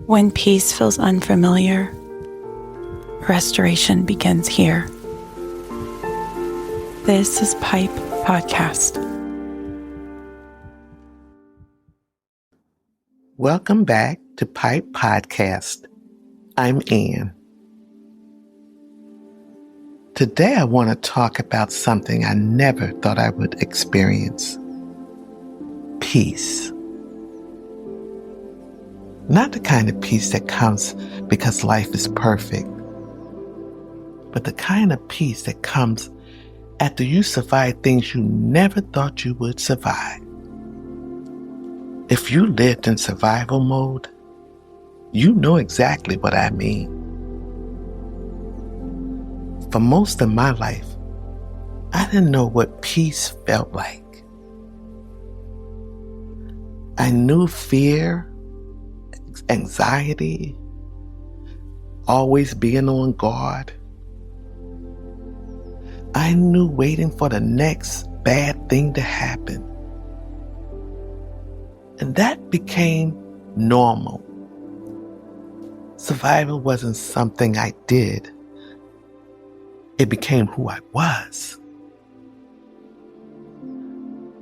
When peace feels unfamiliar, restoration begins here. This is P.I.P.E Podcast. Welcome back to P.I.P.E Podcast. I'm Ann. Today I want to talk about something I never thought I would experience. Peace. Not the kind of peace that comes because life is perfect, but the kind of peace that comes after you survive things you never thought you would survive. If you lived in survival mode, you know exactly what I mean. For most of my life, I didn't know what peace felt like. I knew fear, anxiety, always being on guard. I knew waiting for the next bad thing to happen. And that became normal. Survival wasn't something I did. It became who I was.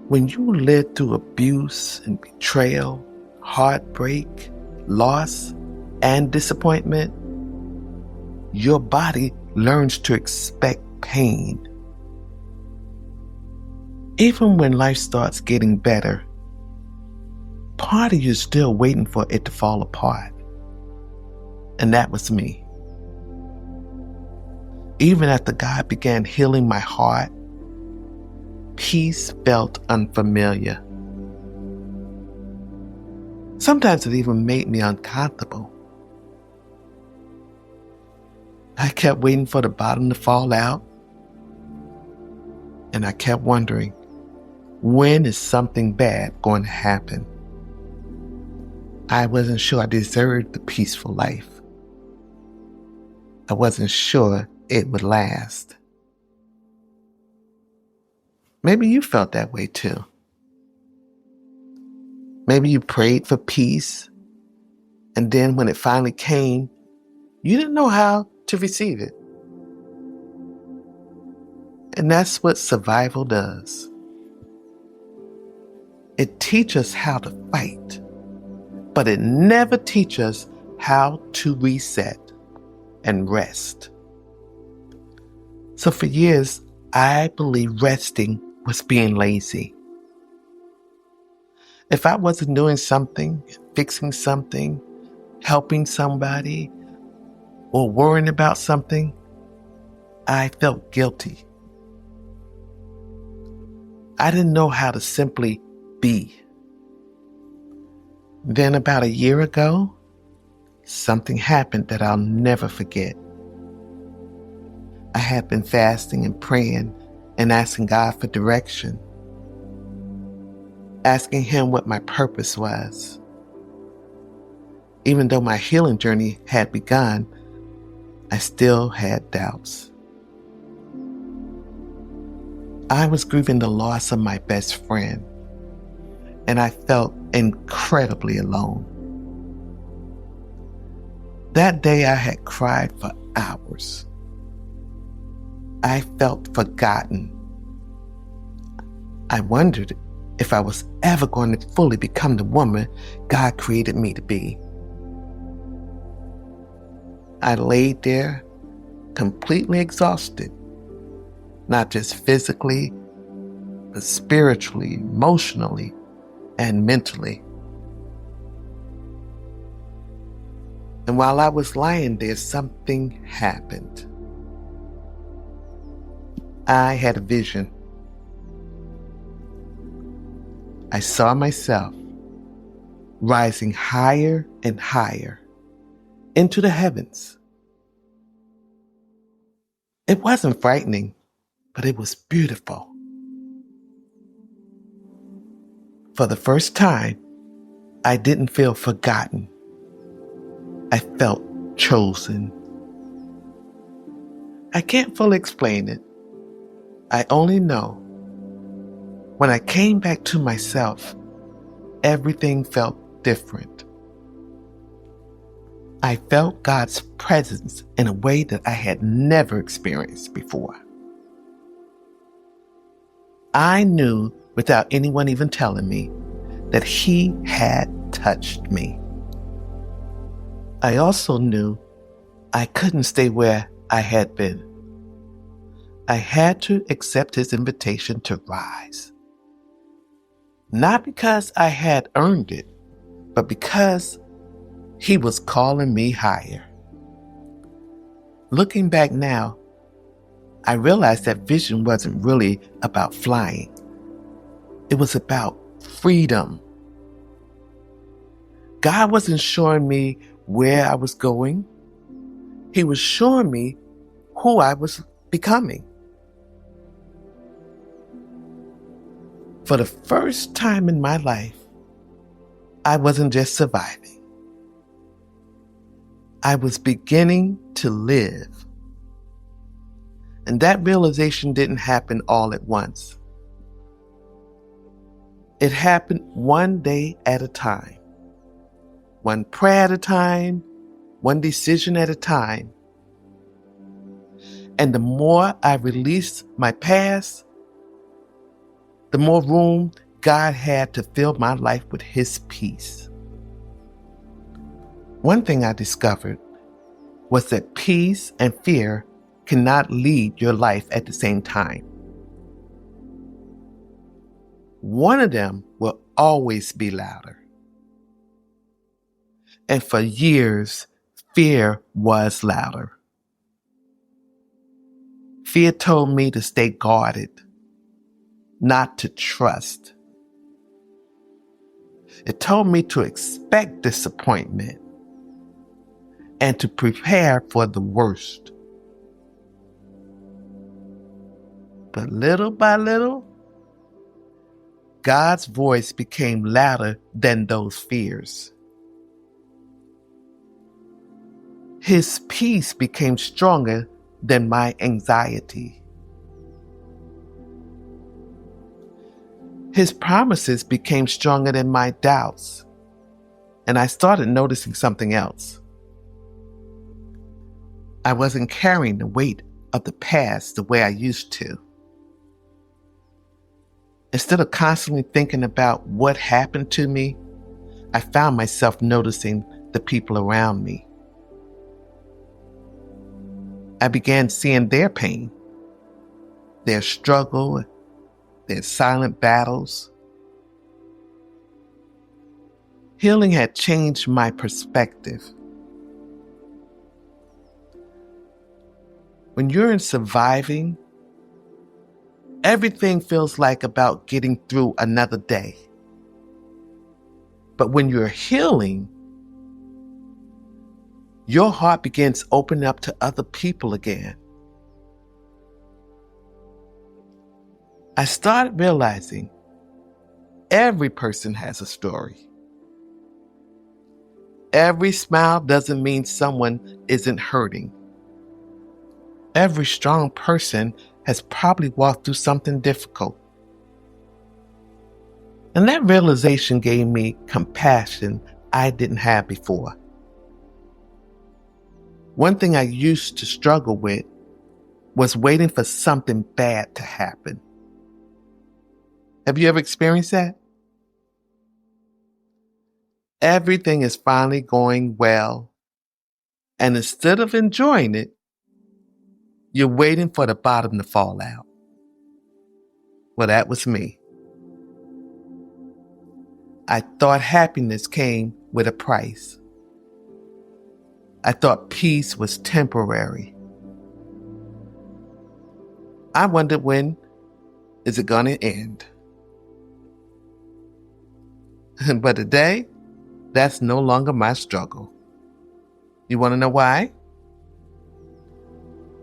When you live through abuse and betrayal, heartbreak, loss, and disappointment, your body learns to expect pain. Even when life starts getting better, part of you is still waiting for it to fall apart. And that was me. Even after God began healing my heart, peace felt unfamiliar. Sometimes it even made me uncomfortable. I kept waiting for the bottom to fall out, and I kept wondering, when is something bad going to happen? I wasn't sure I deserved the peaceful life. I wasn't sure it would last. Maybe you felt that way too. Maybe you prayed for peace, and then when it finally came, you didn't know how to receive it. And that's what survival does. It teaches us how to fight, but it never teaches us how to reset and rest. So for years, I believed resting was being lazy. If I wasn't doing something, fixing something, helping somebody, or worrying about something, I felt guilty. I didn't know how to simply be. Then about a year ago, something happened that I'll never forget. I had been fasting and praying and asking God for direction, asking Him what my purpose was. Even though my healing journey had begun, I still had doubts. I was grieving the loss of my best friend, and I felt incredibly alone. That day I had cried for hours. I felt forgotten. I wondered if I was ever going to fully become the woman God created me to be. I laid there, completely exhausted, not just physically, but spiritually, emotionally, and mentally. And while I was lying there, something happened. I had a vision. I saw myself rising higher and higher into the heavens. It wasn't frightening, but it was beautiful. For the first time, I didn't feel forgotten. I felt chosen. I can't fully explain it. I only know when I came back to myself, everything felt different. I felt God's presence in a way that I had never experienced before. I knew, without anyone even telling me, that He had touched me. I also knew I couldn't stay where I had been. I had to accept His invitation to rise. Not because I had earned it, but because He was calling me higher. Looking back now, I realized that vision wasn't really about flying. It was about freedom. God wasn't showing me where I was going. He was showing me who I was becoming. For the first time in my life, I wasn't just surviving. I was beginning to live. And that realization didn't happen all at once. It happened one day at a time, one prayer at a time, one decision at a time. And the more I released my past, the more room God had to fill my life with His peace. One thing I discovered was that peace and fear cannot lead your life at the same time. One of them will always be louder. And for years, fear was louder. Fear told me to stay guarded, not to trust. It told me to expect disappointment and to prepare for the worst. But little by little, God's voice became louder than those fears. His peace became stronger than my anxiety. His promises became stronger than my doubts. And I started noticing something else. I wasn't carrying the weight of the past the way I used to. Instead of constantly thinking about what happened to me, I found myself noticing the people around me. I began seeing their pain, their struggle, their silent battles. Healing had changed my perspective. When you're in surviving, everything feels like about getting through another day. But when you're healing, your heart begins opening up to other people again. I started realizing every person has a story. Every smile doesn't mean someone isn't hurting. Every strong person has probably walked through something difficult. And that realization gave me compassion I didn't have before. One thing I used to struggle with was waiting for something bad to happen. Have you ever experienced that? Everything is finally going well, and instead of enjoying it, you're waiting for the bottom to fall out. Well, that was me. I thought happiness came with a price. I thought peace was temporary. I wondered, when is it going to end? But today, that's no longer my struggle. You want to know why?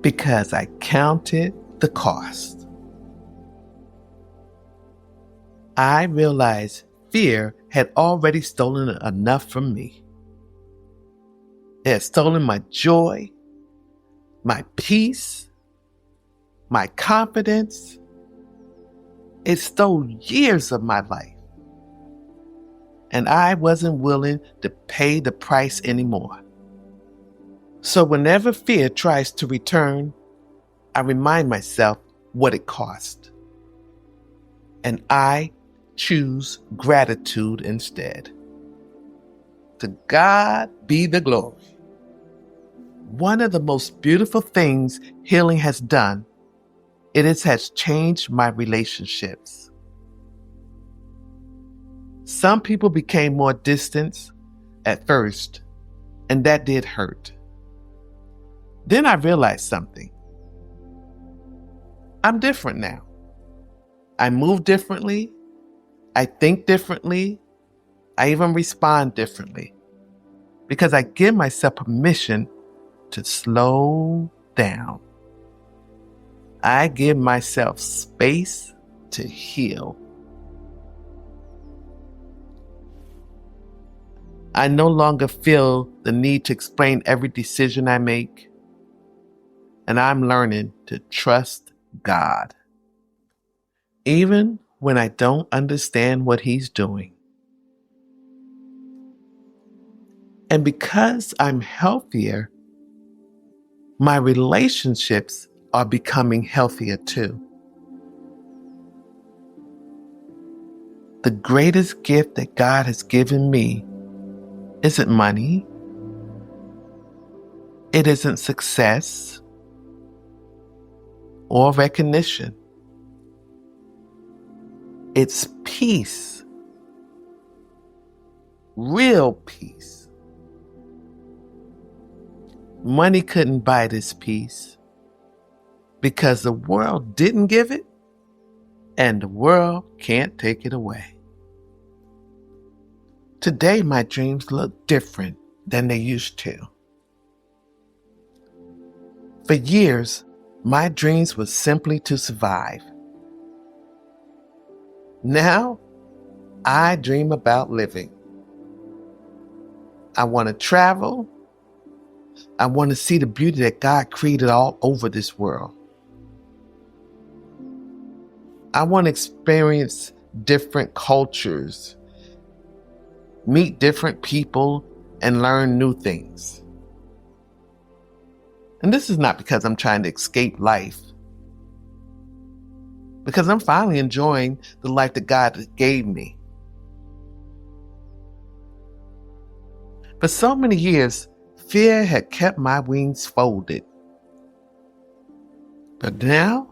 Because I counted the cost. I realized fear had already stolen enough from me. It had stolen my joy, my peace, my confidence. It stole years of my life. And I wasn't willing to pay the price anymore. So whenever fear tries to return, I remind myself what it cost. And I choose gratitude instead. To God be the glory. One of the most beautiful things healing has done, has changed my relationships. Some people became more distant at first, and that did hurt. Then I realized something. I'm different now. I move differently. I think differently. I even respond differently because I give myself permission to slow down. I give myself space to heal. I no longer feel the need to explain every decision I make, and I'm learning to trust God, even when I don't understand what He's doing. And because I'm healthier, my relationships are becoming healthier too. The greatest gift that God has given me isn't money. It isn't success or recognition. It's peace. Real peace. Money couldn't buy this peace because the world didn't give it, and the world can't take it away. Today, my dreams look different than they used to. For years, my dreams were simply to survive. Now, I dream about living. I want to travel. I want to see the beauty that God created all over this world. I want to experience different cultures, meet different people, and learn new things. And this is not because I'm trying to escape life, because I'm finally enjoying the life that God gave me. For so many years, fear had kept my wings folded. But now,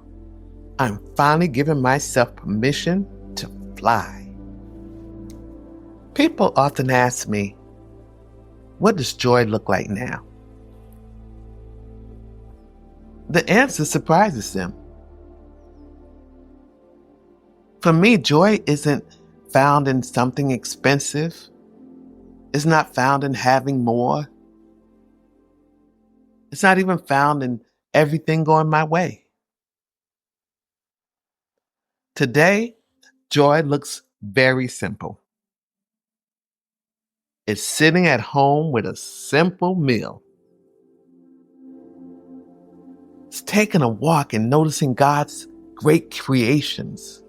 I'm finally giving myself permission to fly. People often ask me, what does joy look like now? The answer surprises them. For me, joy isn't found in something expensive. It's not found in having more. It's not even found in everything going my way. Today, joy looks very simple. It's sitting at home with a simple meal. It's taking a walk and noticing God's great creations.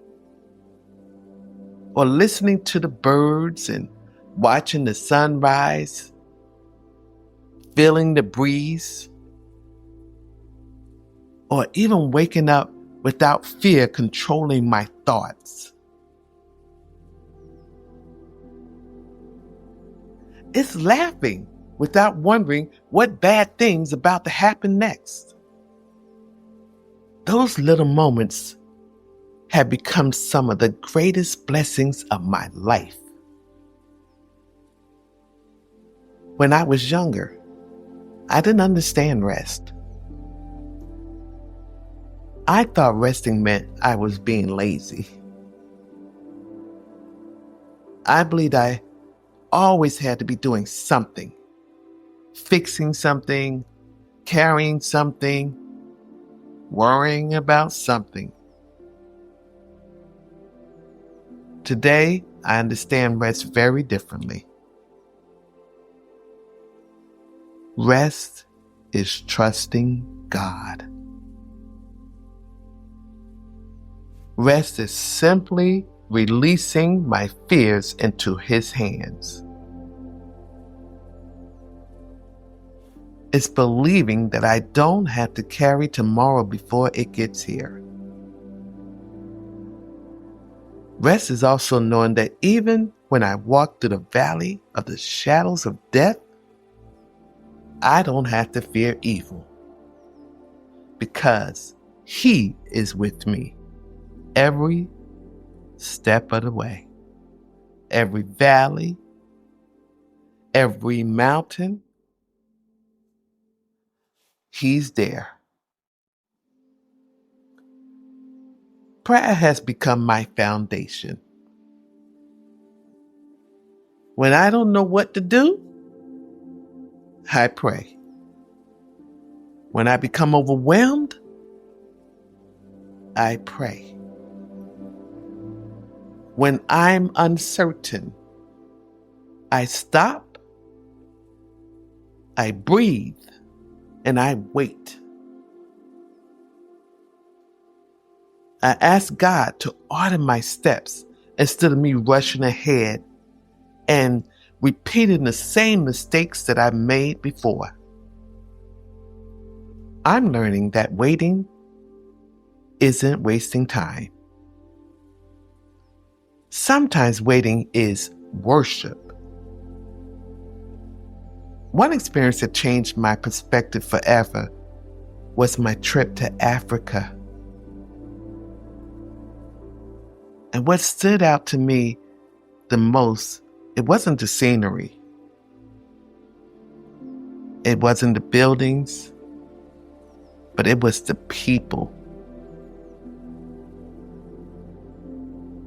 Or listening to the birds and watching the sunrise, feeling the breeze. Or even waking up without fear controlling my thoughts. It's laughing without wondering what bad thing's about to happen next. Those little moments have become some of the greatest blessings of my life. When I was younger, I didn't understand rest. I thought resting meant I was being lazy. I believed I always had to be doing something, fixing something, carrying something, worrying about something. Today, I understand rest very differently. Rest is trusting God. Rest is simply releasing my fears into His hands. It's believing that I don't have to carry tomorrow before it gets here. Rest is also knowing that even when I walk through the valley of the shadows of death, I don't have to fear evil because He is with me every step of the way, every valley, every mountain. He's there. Prayer has become my foundation. When I don't know what to do, I pray. When I become overwhelmed, I pray. When I'm uncertain, I stop, I breathe, and I wait. I ask God to order my steps instead of me rushing ahead and repeating the same mistakes that I've made before. I'm learning that waiting isn't wasting time. Sometimes waiting is worship. One experience that changed my perspective forever was my trip to Africa. And what stood out to me the most, it wasn't the scenery. It wasn't the buildings, but it was the people.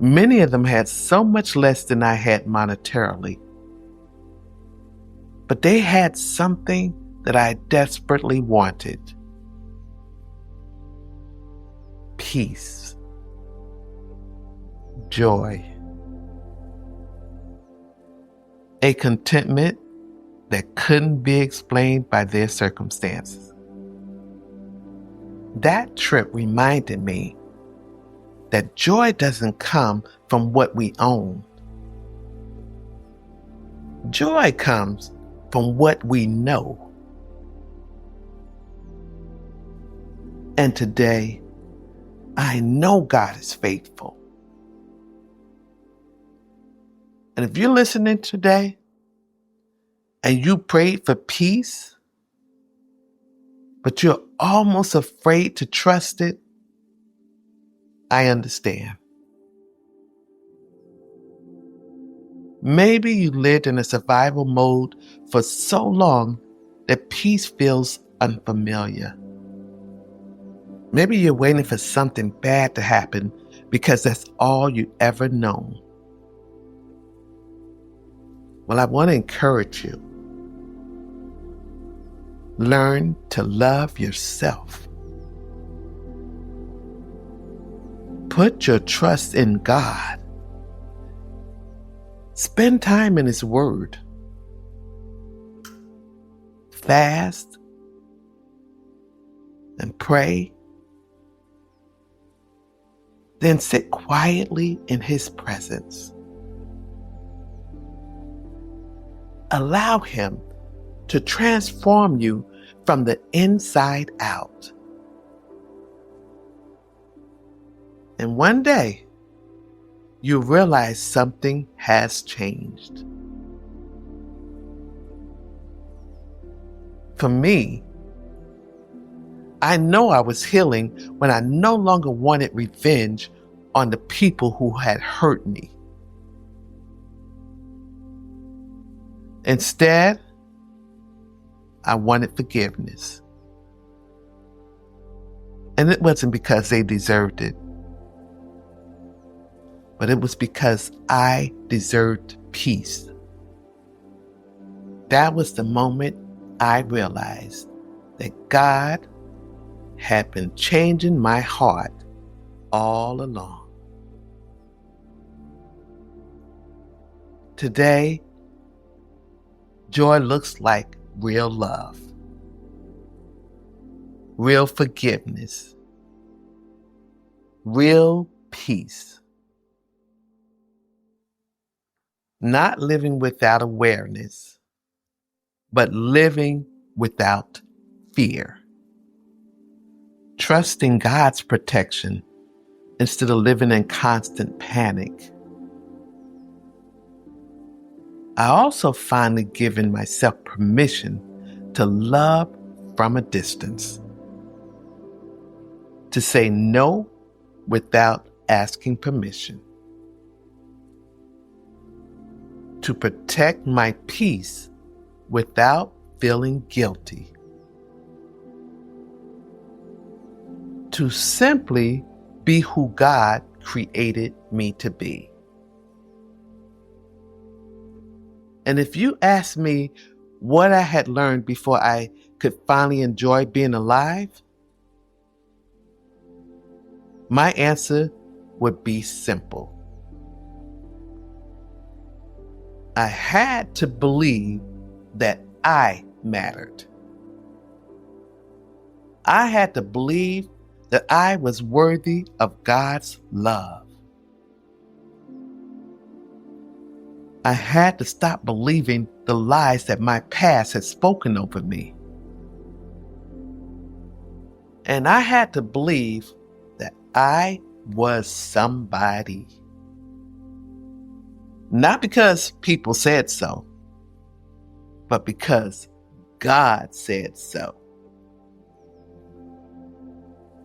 Many of them had so much less than I had monetarily, but they had something that I desperately wanted. Peace, joy, a contentment that couldn't be explained by their circumstances. That trip reminded me that joy doesn't come from what we own. Joy comes from what we know. And today, I know God is faithful. And if you're listening today and you prayed for peace, but you're almost afraid to trust it, I understand. Maybe you lived in a survival mode for so long that peace feels unfamiliar. Maybe you're waiting for something bad to happen because that's all you ever known. Well, I want to encourage you. Learn to love yourself. Put your trust in God. Spend time in His Word. Fast and pray. Then sit quietly in His presence. Allow Him to transform you from the inside out. And one day, you realize something has changed. For me, I know I was healing when I no longer wanted revenge on the people who had hurt me. Instead, I wanted forgiveness. And it wasn't because they deserved it, but it was because I deserved peace. That was the moment I realized that God had been changing my heart all along. Today, joy looks like real love, real forgiveness, real peace. Not living without awareness, but living without fear. Trusting God's protection instead of living in constant panic. I also finally given myself permission to love from a distance, to say no without asking permission, to protect my peace without feeling guilty, to simply be who God created me to be. And if you ask me what I had learned before I could finally enjoy being alive, my answer would be simple. I had to believe that I mattered. I had to believe that I was worthy of God's love. I had to stop believing the lies that my past had spoken over me. And I had to believe that I was somebody. Not because people said so, but because God said so.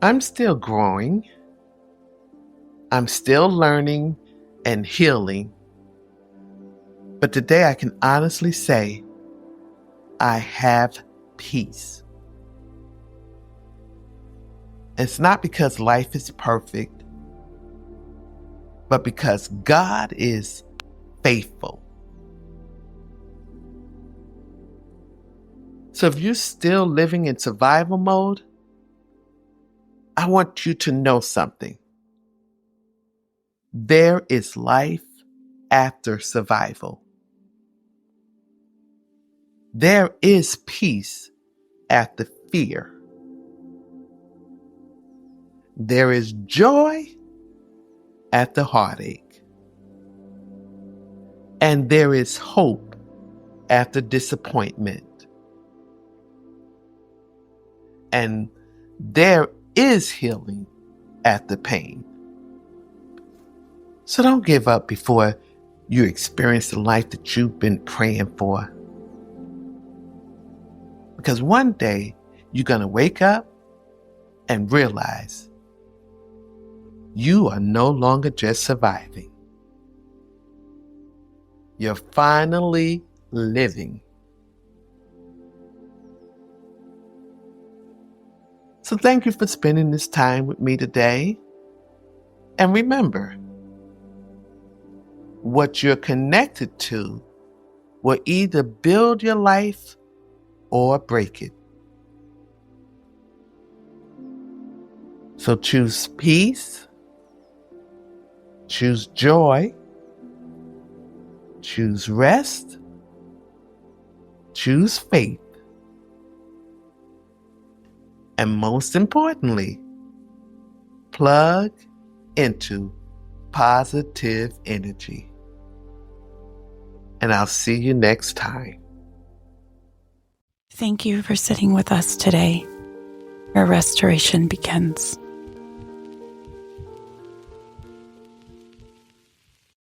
I'm still growing. I'm still learning and healing. But today I can honestly say I have peace. It's not because life is perfect, but because God is faithful. So if you're still living in survival mode, I want you to know something. There is life after survival. There is peace after fear. There is joy after heartache. And there is hope after disappointment. And there is healing after pain. So don't give up before you experience the life that you've been praying for. Because one day you're going to wake up and realize you are no longer just surviving. You're finally living. So thank you for spending this time with me today. And remember, what you're connected to will either build your life or break it. So choose peace, choose joy, choose rest, choose faith, and most importantly, plug into positive energy. And I'll see you next time. Thank you for sitting with us today, where restoration begins.